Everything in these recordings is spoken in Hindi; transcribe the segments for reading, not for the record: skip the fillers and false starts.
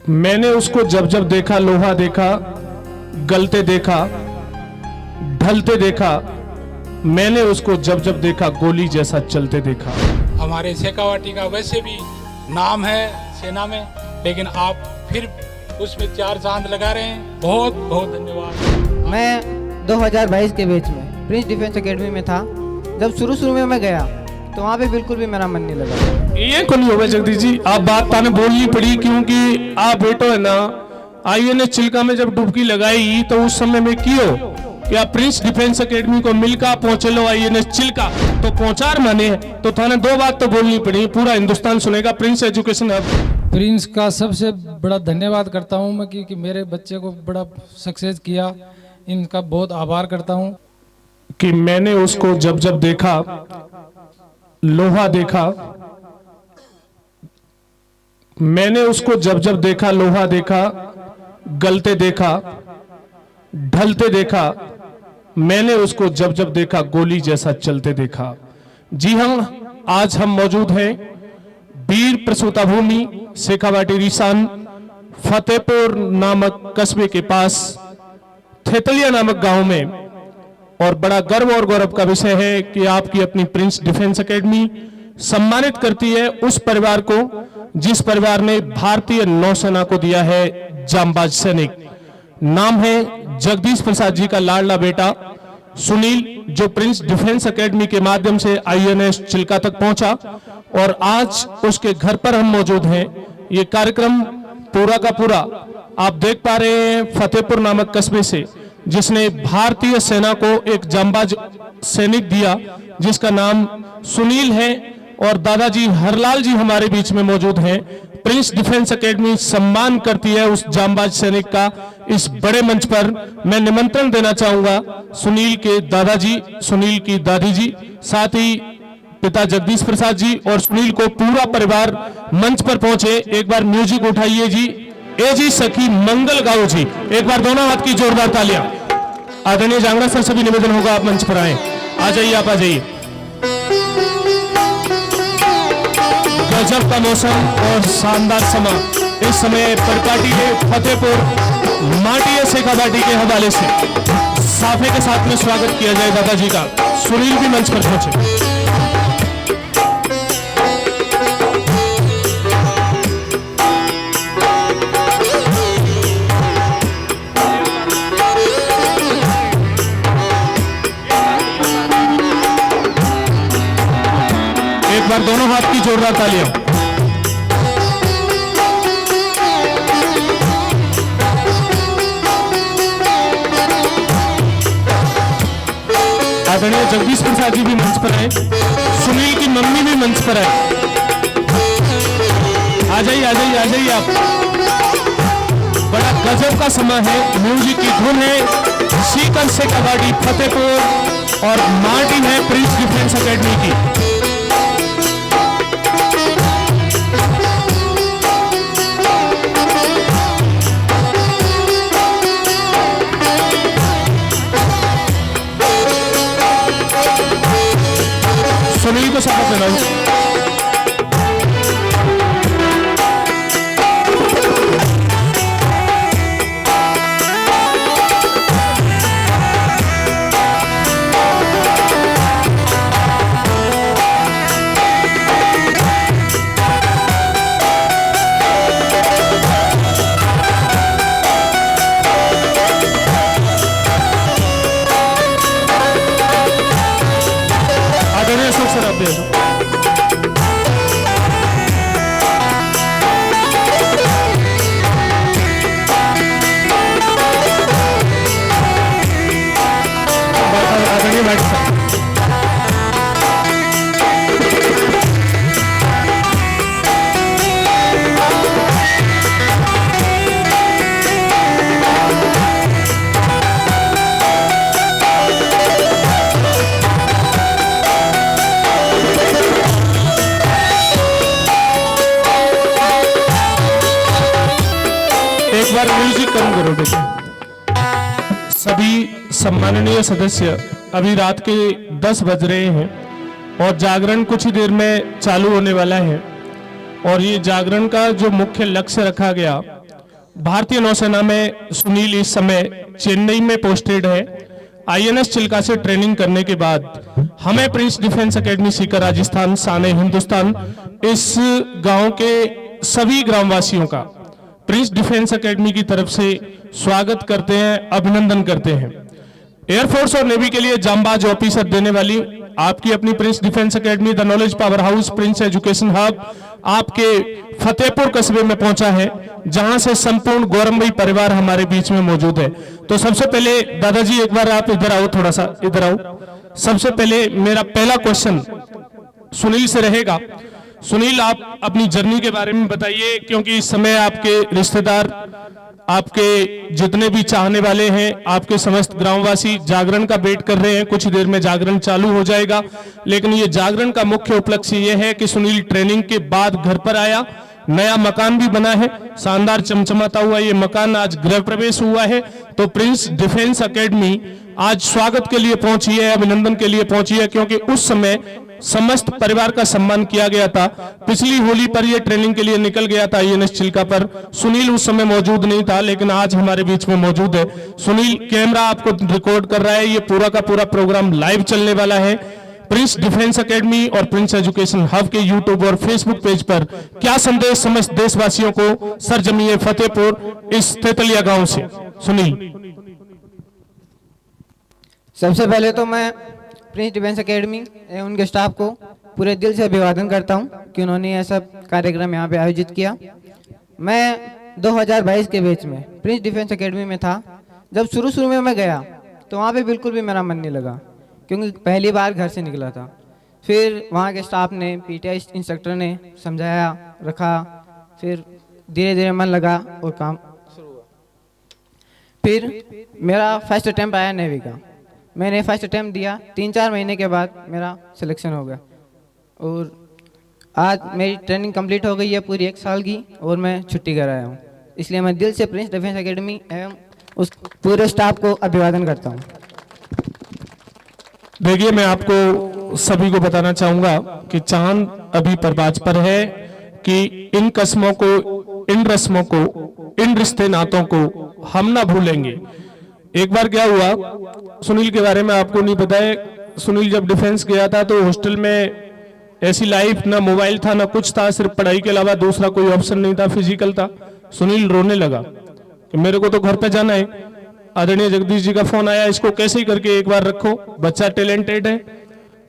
मैंने उसको जब जब देखा, लोहा देखा, गलते देखा, ढलते देखा। मैंने उसको जब जब देखा, गोली जैसा चलते देखा। हमारे शेखावाटी का वैसे भी नाम है सेना में, लेकिन आप फिर उसमें 4 चांद लगा रहे हैं। बहुत बहुत धन्यवाद। मैं 2022 के बैच में प्रिंस डिफेंस एकेडमी में था। जब शुरू में मैं गया तो वहाँ पे बिल्कुल भी मेरा मन नहीं लगा। ये को नहीं होगा जगदीश जी, आप बात ताने बोलनी पड़ी, क्योंकि आप बेटो है ना आईएनएस चिल्का में जब डुबकी लगाई तो उस समय में कियो कि आप प्रिंस डिफेंस एकेडमी को मिलकर पहुंचे लो आईएनएस चिल्का, तो पहुंचार माने तो थाने 2 बात तो बोलनी पड़ी। पूरा हिंदुस्तान सुनेगा प्रिंस एजुकेशन हब। प्रिंस का सबसे बड़ा धन्यवाद करता हूं मैं कि मेरे बच्चे को बड़ा सक्सेस किया। इनका बहुत आभार करता हूं कि मैंने उसको जब जब देखा, लोहा देखा। मैंने उसको जब जब देखा, लोहा देखा, गलते देखा, ढलते देखा। मैंने उसको जब जब देखा, गोली जैसा चलते देखा। जी हाँ, आज हम मौजूद हैं वीर प्रसूता भूमि शेखावाटी रिसान फतेहपुर नामक कस्बे के पास थेतलिया नामक गांव में, और बड़ा गर्व और गौरव का विषय है कि आपकी अपनी प्रिंस डिफेंस एकेडमी सम्मानित करती है उस परिवार को जिस परिवार ने भारतीय नौसेना को दिया है जांबाज सैनिक। नाम है जगदीश प्रसाद जी का लाडला बेटा सुनील, जो प्रिंस डिफेंस एकेडमी के माध्यम से आईएनएस चिल्का तक पहुंचा, और आज उसके घर पर हम मौजूद हैं। ये कार्यक्रम पूरा का पूरा आप देख पा रहे हैं फतेहपुर नामक कस्बे से, जिसने भारतीय सेना को एक जांबाज सैनिक दिया जिसका नाम सुनील है, और दादाजी हरलाल जी हमारे बीच में मौजूद हैं। प्रिंस डिफेंस एकेडमी सम्मान करती है उस जांबाज सैनिक का। इस बड़े मंच पर मैं निमंत्रण देना चाहूंगा सुनील के दादाजी, सुनील की दादी जी, साथ ही पिता जगदीश प्रसाद जी, और सुनील को पूरा परिवार मंच पर पहुंचे। एक बार म्यूजिक उठाइए जी। ए जी सखी मंगल गाओ जी। एक बार दोनों हाथ की जोरदार तालियां। आदरणीय जांगड़ा सर से भी निवेदन होगा आप मंच पर आए। आ जाइए, आप आ जाइए। गजब का मौसम और शानदार समा इस समय परिपाटी है फतेहपुर माटी शेखावाटी के हवाले से साफे के साथ में स्वागत किया जाए दादाजी का। सुनील भी मंच पर पहुंचे। एक बार दोनों हाथ की जोरदार तालियां। आदरणीय जगदीश प्रसाद जी भी मंच पर आए, सुनील की मम्मी भी मंच पर आए। आ जाइए, आ जाइए, आ जाइए आप। बड़ा गजब का समय है, म्यूजिक की धुन है। सीकर से कबाड़ी फतेहपुर और मार्टिन है प्रिंस डिफेंस एकेडमी की। सुनील को शपथ दिलाऊं। आदरणीय अशोक सर, आप दे दो। आदरणीय मैडम सर। एक बार म्यूजिक कम करो बेटे। सभी सम्माननीय सदस्य, अभी रात के 10 बज रहे हैं और जागरण कुछ ही देर में चालू होने वाला है। और ये जागरण का जो मुख्य लक्ष्य रखा गया भारतीय नौसेना में सुनील इस समय चेन्नई में पोस्टेड है। आईएनएस चिल्का से ट्रेनिंग करने के बाद हमें prince defence academy Sikar Rajasthan साने हिंदुस्तान इस गांव के सभी ग्रामवासियों का प्रिंस डिफेंस एकेडमी की तरफ से स्वागत करते हैं, अभिनंदन करते हैं। एयरफोर्स और नेवी के लिए जांबाज ऑफिसर देने वाली आपकी अपनी Prince defence academy the knowledge power house Prince education hub आपके फतेहपुर कस्बे में पहुंचा है, जहां से संपूर्ण गौरवमयी परिवार हमारे बीच में मौजूद है। तो सबसे पहले दादाजी एक बार आप इधर आओ, थोड़ा सा इधर आओ। सबसे पहले मेरा पहला क्वेश्चन सुनील से रहेगा। सुनील, आप अपनी जर्नी के बारे में बताइए, क्योंकि इस समय आपके रिश्तेदार, आपके जितने भी चाहने वाले हैं, आपके समस्त ग्रामवासी जागरण का वेट कर रहे हैं। कुछ देर में जागरण चालू हो जाएगा, लेकिन ये जागरण का मुख्य उपलक्ष्य ये है कि सुनील ट्रेनिंग के बाद घर पर आया, नया मकान भी बना है, शानदार चमचमाता हुआ ये मकान आज गृह प्रवेश हुआ है। तो प्रिंस डिफेंस एकेडमी आज स्वागत के लिए पहुंची है, अभिनंदन के लिए पहुंची है, क्योंकि उस समय समस्त परिवार का सम्मान किया गया था। पिछली होली पर यह ट्रेनिंग के लिए निकल गया था आईएनएस चिल्का पर। सुनील उस समय मौजूद नहीं था, लेकिन आज हमारे बीच में मौजूद है। सुनील, कैमरा आपको रिकॉर्ड कर रहा है, ये पूरा का पूरा प्रोग्राम लाइव चलने वाला है। प्रिंस डिफेंस एकेडमी और प्रिंस एजुकेशन हब के यूट्यूब और फेसबुक पेज पर क्या संदेश समस्त देशवासियों को सरजमीए फतेहपुर इस तेतलिया गांव से? सुनील। सबसे पहले तो मैं प्रिंस डिफेंस एकेडमी एवं उनके स्टाफ को पूरे दिल से अभिवादन करता हूं कि उन्होंने ऐसा कार्यक्रम यहां पे आयोजित किया। मैं 2022 के बैच में प्रिंस डिफेंस एकेडमी में था। जब शुरू में मैं गया तो वहां पे बिल्कुल भी मेरा मन नहीं लगा, क्योंकि पहली बार घर से निकला था। फिर वहाँ के स्टाफ ने, पीटीआई इंस्ट्रक्टर ने समझाया रखा, फिर धीरे धीरे मन लगा और काम शुरू हुआ। फिर मेरा फर्स्ट अटैम्प्ट आया नेवी का। मैंने फर्स्ट अटैम्प्ट दिया, 3-4 महीने के बाद मेरा सिलेक्शन हो गया और आज मेरी ट्रेनिंग कंप्लीट हो गई है पूरी 1 साल की और मैं छुट्टी कर आया हूँ। इसलिए मैं दिल से प्रिंस डिफेंस एकेडमी एवं उस पूरे स्टाफ को अभिवादन करता हूँ। देखिए, मैं आपको सभी को बताना चाहूंगा कि चांद अभी परवाज पर है कि इन कस्मों को, इन रस्मों को, इन रिश्ते नातों को हम ना भूलेंगे। एक बार क्या हुआ, सुनील के बारे में आपको नहीं पता है। सुनील जब डिफेंस गया था तो हॉस्टल में ऐसी लाइफ, ना मोबाइल था ना कुछ था, सिर्फ पढ़ाई के अलावा दूसरा कोई ऑप्शन नहीं था, फिजिकल था। सुनील रोने लगा कि मेरे को तो घर पे जाना है। आदरणीय जगदीश जी का फोन आया, इसको कैसे ही करके एक बार रखो, बच्चा टैलेंटेड है।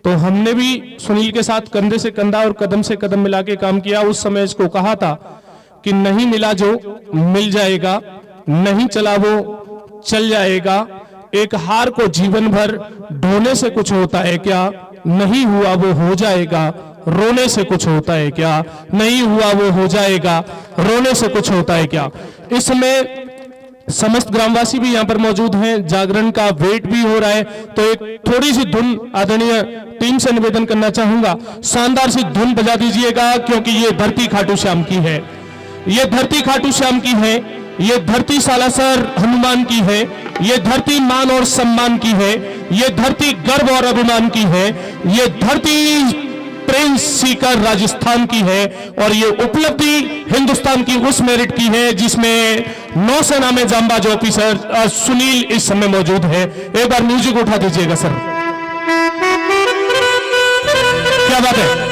तो हमने भी सुनील के साथ कंधे से कंधा और कदम से कदम मिला के काम किया। उस समय इसको कहा था कि नहीं मिला जो मिल जाएगा, नहीं चला वो चल जाएगा। एक हार को जीवन भर ढोने से कुछ होता है क्या? नहीं हुआ वो हो जाएगा। रोने से कुछ होता है क्या? नहीं हुआ वो हो जाएगा। रोने से कुछ होता है क्या? इस समय समस्त ग्रामवासी भी यहाँ पर मौजूद हैं, जागरण का वेट भी हो रहा है। तो एक थोड़ी सी धुन आदरणीय टीम से निवेदन करना चाहूंगा, शानदार सी धुन बजा दीजिएगा, क्योंकि ये धरती खाटू श्याम की है, ये धरती खाटू श्याम की है, ये धरती सालासर हनुमान की है, ये धरती मान और सम्मान की है, ये धरती गर्व और अभिमान की है, ये धरती प्रिंस सीकर राजस्थान की है, और ये उपलब्धि हिंदुस्तान की उस मेरिट की है जिसमें नौसेना में जांबाज ऑफिसर सुनील इस समय मौजूद है। एक बार म्यूजिक उठा दीजिएगा सर, क्या बात है।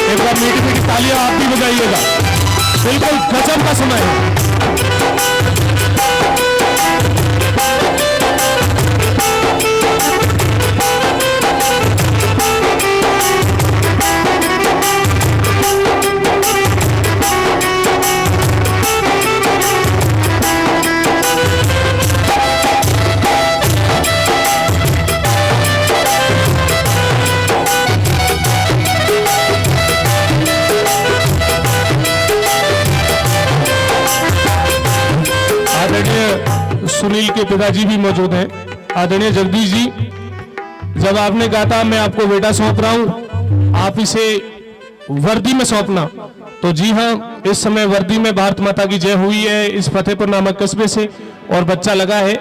एक बार मीठी मीठी तालियां आप भी बजाइएगा, बिल्कुल गजब का समय है। आदरणीय सुनील के पिताजी भी मौजूद हैं, आदरणीय जगदीश जी। जब आपने कहा था मैं आपको बेटा सौंप रहा हूं, आप इसे वर्दी में सौंपना, तो जी हाँ, इस समय वर्दी में भारत माता की जय हुई है इस फतेहपुर नामक कस्बे से, और बच्चा लगा है।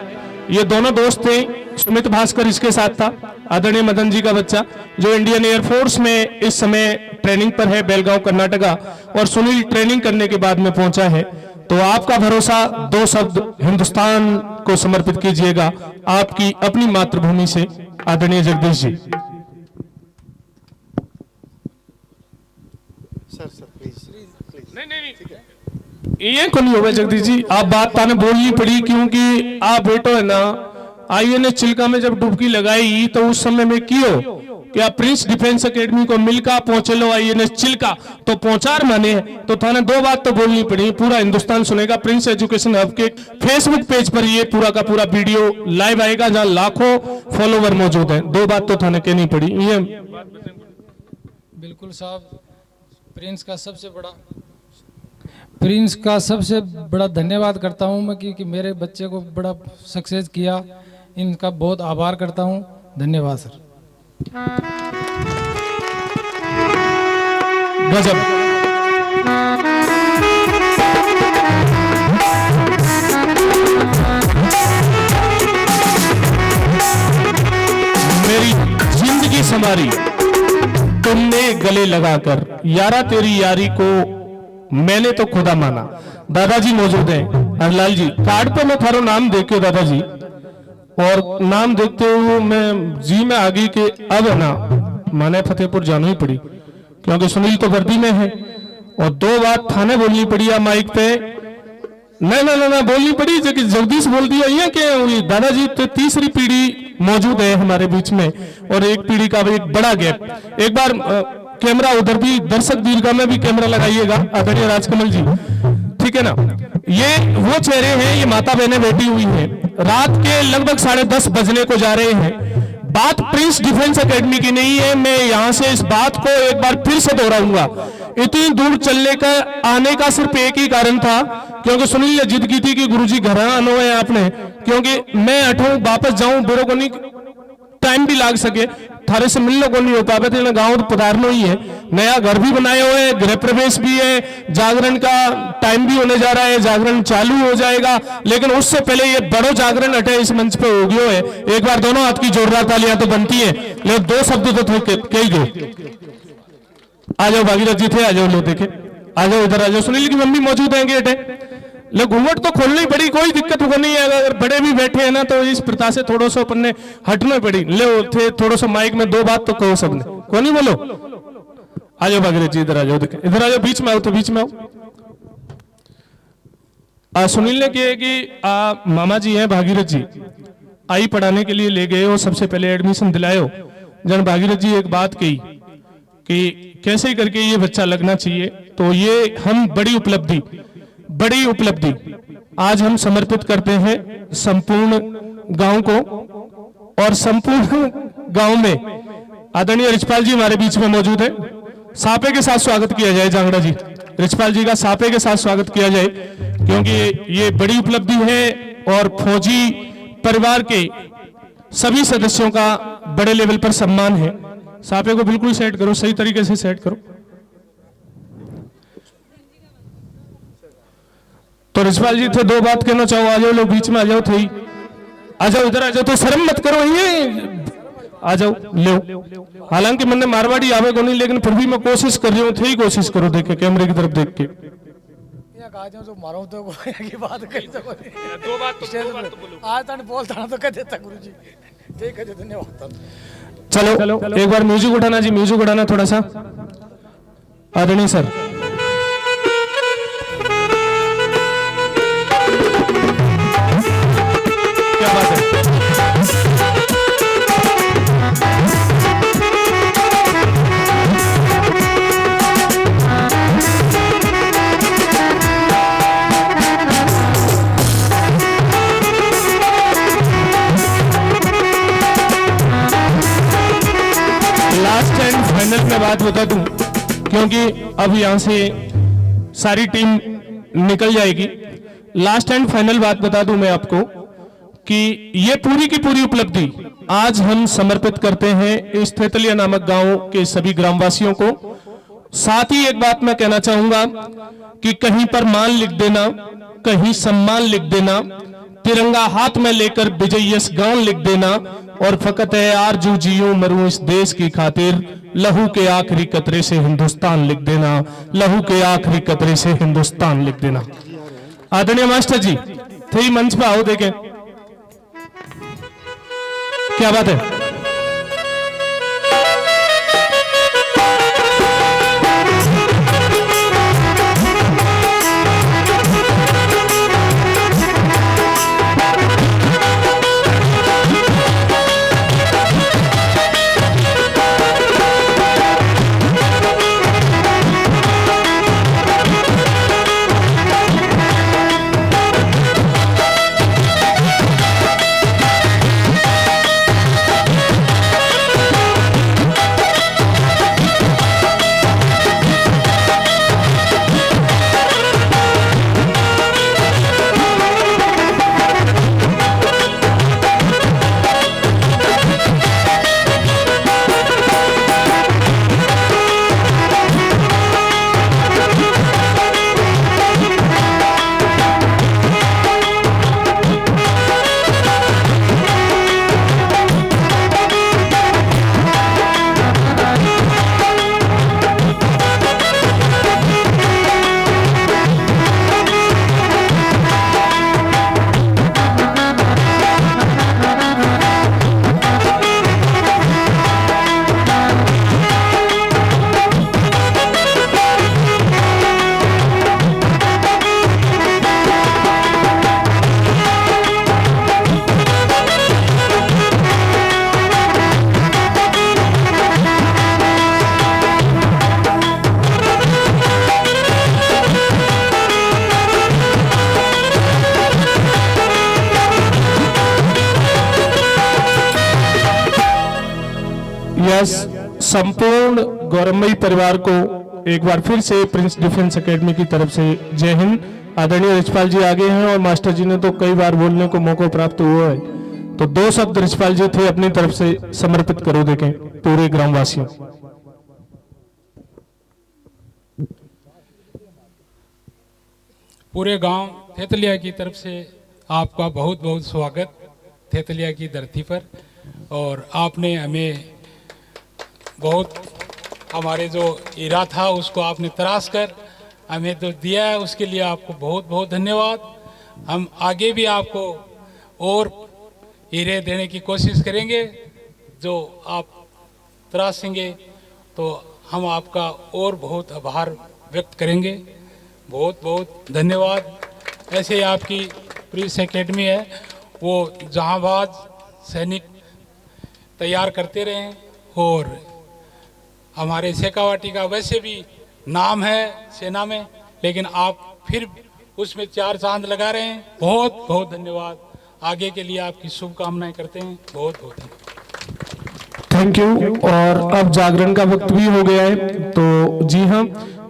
ये दोनों दोस्त थे। सुमित भास्कर इसके साथ था, आदरणीय मदन जी का बच्चा, जो इंडियन एयरफोर्स में इस समय ट्रेनिंग पर है बेलगांव कर्नाटका, और सुनील ट्रेनिंग करने के बाद में पहुंचा है। तो आपका भरोसा, दो शब्द हिंदुस्तान को समर्पित कीजिएगा आपकी अपनी मातृभूमि से, आदरणीय जगदीश जी। ये को नहीं होगा जगदीश जी, आप बात ताने बोलनी पड़ी, क्योंकि आप बेटो है ना आईएनएस चिल्का में जब डुबकी लगाई तो उस समय में क्यों कि आप प्रिंस डिफेंस एकेडमी को मिलकर पहुंचे लो आईएनएस चिल्का, तो पहुंचार माने, तो थाने दो बात तो बोलनी पड़ी, पूरा हिंदुस्तान सुनेगा। प्रिंस एजुकेशन हब के फेसबुक पेज पर ये पूरा का पूरा वीडियो लाइव आएगा, जहां लाखों फॉलोवर मौजूद हैं। दो बात तो थाने कहनी पड़ी। ये बिल्कुल साहब, प्रिंस का सबसे बड़ा धन्यवाद करता हूं मैं कि मेरे बच्चे को बड़ा सक्सेस किया। इनका बहुत आभार करता हूं। धन्यवाद सर। गजब। मेरी जिंदगी संवारी तुमने गले लगाकर, यारा तेरी यारी को मैंने तो खुदा माना। दादाजी मौजूद हैं, हरलाल जी। कार्ड पे मैं थारो नाम देखे दादाजी, और नाम देखते हुए मैं जी में आ गई कि अब है ना माने फतेहपुर जाना ही पड़ी, क्योंकि सुनील तो वर्दी में है। और दो बात थाने बोलनी पड़ी या माइक पे, ना बोलनी पड़ी, जगदीश बोल दिया ये कि दादाजी तो तीसरी पीढ़ी मौजूद है हमारे बीच में, और एक पीढ़ी का भी एक बड़ा गैप। एक बार कैमरा उधर भी, दर्शक दीर्घा में भी कैमरा लगाइएगा आदरणीय राजकमल जी, ठीक है ना। ये वो चेहरे हैं, ये माता बहनें बैठी हुई हैं, रात के लगभग 10:30 बजने को जा रहे हैं। बात प्रिंस डिफेंस एकेडमी की नहीं है, मैं यहां से इस बात को एक बार फिर से दोहराऊंगा। इतनी दूर चलने का, आने का सिर्फ एक ही कारण था, क्योंकि सुनील ने जिद की थी कि गुरुजी घर आना है आपने, क्योंकि मैं अठों वापस जाऊं, बुरो को नहीं टाइम भी लाग सके, थारे से मिलने को नहीं हो पाए थे। गांव पधारना ही है, नया घर भी बनाए हुए हैं, गृह प्रवेश भी है, जागरण का टाइम भी होने जा रहा है, जागरण चालू हो जाएगा, लेकिन उससे पहले ये बड़ो जागरण अटे इस मंच पे हो गया है। एक बार दोनों हाथ की जोरदार तालियां तो बनती है, लेकिन दो शब्द तो थे कही गए। आ जाओ भागीरथ जी थे, आ जाओ, लो देखे, आ जाओ इधर आ जाओ। सुनील की मम्मी मौजूद है गेट, ले घूंघट तो खोलनी पड़ी, कोई दिक्कत को नहीं है। अगर बड़े भी बैठे हैं ना तो इस प्रथा से थोड़ा सा अपन ने हटना पड़ी। ले थे थोड़ा सा माइक में दो बात तो कहो सबने, को नहीं बोलो। आ जाओ भागीरथ जी, इधर आ जाओ, देखे इधर आ जाओ, बीच में आओ, तो बीच में आओ। सुनील ने कहा कि मामा जी हैं भागीरथ जी, आई पढ़ाने के लिए ले गए हो, सबसे पहले एडमिशन दिलायो। जन भागीरथ जी एक बात कही कि कैसे करके ये बच्चा लगना चाहिए, तो ये हम बड़ी उपलब्धि आज हम समर्पित करते हैं संपूर्ण गांव को। और संपूर्ण गांव में आदरणीय रिचपाल जी हमारे बीच में मौजूद है, सापे के साथ स्वागत किया जाए। जांगड़ा जी, रिचपाल जी का सापे के साथ स्वागत किया जाए, क्योंकि ये बड़ी उपलब्धि है और फौजी परिवार के सभी सदस्यों का बड़े लेवल पर सम्मान है। सापे को बिल्कुल सेट करो, सही तरीके से सेट करो। तो रिचपाल जी थे, दो बात कहना चाहो, आ जाओ, लोग बीच में आ जाओ, थे आ जाओ, इधर आ जाओ, तो शर्म मत करो, ये आ जाओ, लो। हालांकि मैंने मारवाड़ी आवे को नहीं, लेकिन फिर भी मैं कोशिश कर रही हूँ, थे ही कोशिश करो, देखे कैमरे की तरफ देख के। जो मारो तो की बात कही तो दो बात तो बोलो, आज तक बोलता ना तो कह देता गुरुजी, ठीक है, धन्यवाद। चलो एक बार म्यूजिक उठाना जी, म्यूजिक उठाना थोड़ा सा, आदरणीय सर। क्या बात है। लास्ट एंड फाइनल में बात बता दूं, क्योंकि अब यहां से सारी टीम निकल जाएगी। लास्ट एंड फाइनल बात बता दूं मैं आपको कि ये पूरी की पूरी उपलब्धि आज हम समर्पित करते हैं इस थेतलिया नामक गांव के सभी ग्रामवासियों को। साथ ही एक बात मैं कहना चाहूंगा कि कहीं पर मान लिख देना, कहीं सम्मान लिख देना, तिरंगा हाथ में लेकर विजयस गान लिख देना, और फकत है आरजू जियूं मरूं इस देश की खातिर, लहू के आखिरी कतरे से हिंदुस्तान लिख देना, लहू के आखिरी कतरे से हिंदुस्तान लिख देना। आदरणीय मास्टर जी थे मंच पे आओ, देखें क्या बात है। यस, संपूर्ण गौरवमयी परिवार को एक बार फिर से प्रिंस डिफेंस एकेडमी की तरफ से जय हिंद। आदरणीय रिचपाल जी आगे हैं और मास्टर जी ने तो कई बार बोलने को मौका प्राप्त हुआ है, तो 2 शब्द रिचपाल जी थे अपनी तरफ से समर्पित करो, देखें पूरे ग्रामवासियों। पूरे गांव थेतलिया की तरफ से आपका बहुत बहुत स्वागत थेतलिया की धरती पर। और आपने हमें बहुत, हमारे जो हीरा था उसको आपने तराश कर हमें तो दिया है, उसके लिए आपको बहुत बहुत धन्यवाद। हम आगे भी आपको और हीरे देने की कोशिश करेंगे, जो आप तराशेंगे तो हम आपका और बहुत आभार व्यक्त करेंगे। बहुत बहुत धन्यवाद। ऐसे ही आपकी प्रिंस एकेडमी है, वो जहांबाज सैनिक तैयार करते रहें। और हमारे शेखावाटी का वैसे भी नाम है सेना में, लेकिन आप फिर उसमें 4 चांद लगा रहे हैं। बहुत बहुत धन्यवाद। आगे के लिए आपकी शुभकामनाएं करते हैं। बहुत बहुत थैंक यू। और अब जागरण का वक्त भी हो गया है, तो जी हाँ,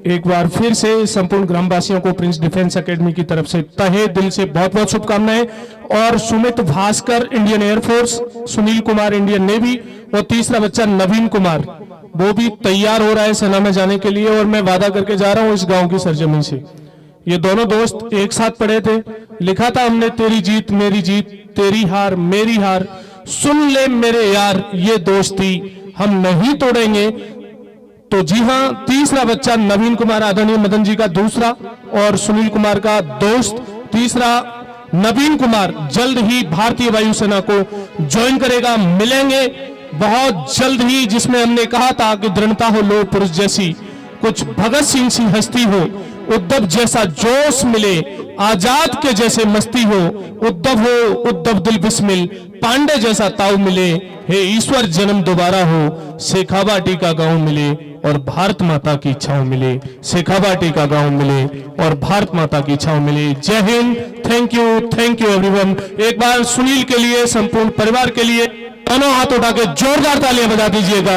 एक बार फिर से संपूर्ण ग्रामवासियों को प्रिंस डिफेंस एकेडमी की तरफ से तहे दिल से बहुत बहुत शुभकामनाएं। और Sumit Bhaskar Indian air force, Sunil Kumar Indian navy, और तीसरा बच्चा नवीन कुमार वो भी तैयार हो रहा है सेना में जाने के लिए। और मैं वादा करके जा रहा हूं इस गांव की सरजमीन से, ये दोनों दोस्त एक साथ पढ़े थे, लिखा था हमने तेरी जीत मेरी जीत, तेरी हार मेरी हार, सुन ले मेरे यार ये दोस्ती हम नहीं तोड़ेंगे। तो जी हाँ, तीसरा बच्चा नवीन कुमार आदरणीय मदन जी का दूसरा और सुनील कुमार का दोस्त, तीसरा नवीन कुमार जल्द ही भारतीय वायुसेना को ज्वाइन करेगा। मिलेंगे बहुत जल्द ही, जिसमें हमने कहा था कि दृढ़ता हो लो पुरुष जैसी, कुछ भगत सिंह सी हस्ती हो, उद्धव जैसा जोश मिले, आजाद के जैसे मस्ती हो, उद्धव हो उद्धव दिल बिस्मिल, पांडे जैसा ताऊ मिले, हे ईश्वर जन्म दोबारा हो, शेखावाटी का गांव मिले और भारत माता की छांव मिले, शेखावाटी का गांव मिले और भारत माता की छांव मिले। जय हिंद। Thank you everyone. एक बार सुनील के लिए, संपूर्ण परिवार के लिए दोनों हाथ उठा के जोरदार तालियां बजा दीजिएगा।